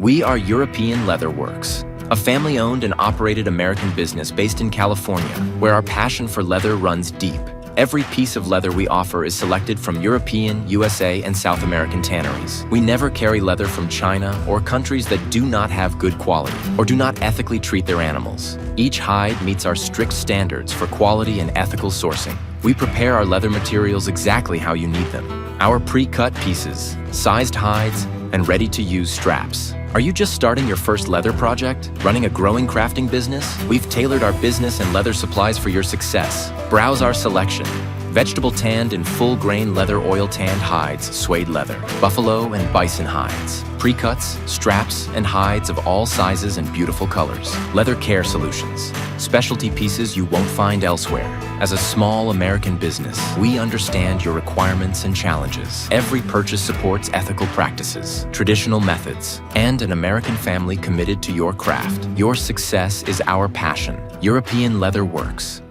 We are European Leather Works, a family-owned and operated American business based in California, where our passion for leather runs deep. Every piece of leather we offer is selected from European, USA, and South American tanneries. We never carry leather from China or countries that do not have good quality or do not ethically treat their animals. Each hide meets our strict standards for quality and ethical sourcing. We prepare our leather materials exactly how you need them. Our pre-cut pieces, sized hides, and ready-to-use straps. Are you just starting your first leather project? Running a growing crafting business? We've tailored our business and leather supplies for your success. Browse our selection. Vegetable tanned and full-grain leather oil tanned hides, suede leather, buffalo and bison hides, pre-cuts, straps, and hides of all sizes and beautiful colors. Leather care solutions, specialty pieces you won't find elsewhere. As a small American business, we understand your requirements and challenges. Every purchase supports ethical practices, traditional methods, and an American family committed to your craft. Your success is our passion. European Leather Works.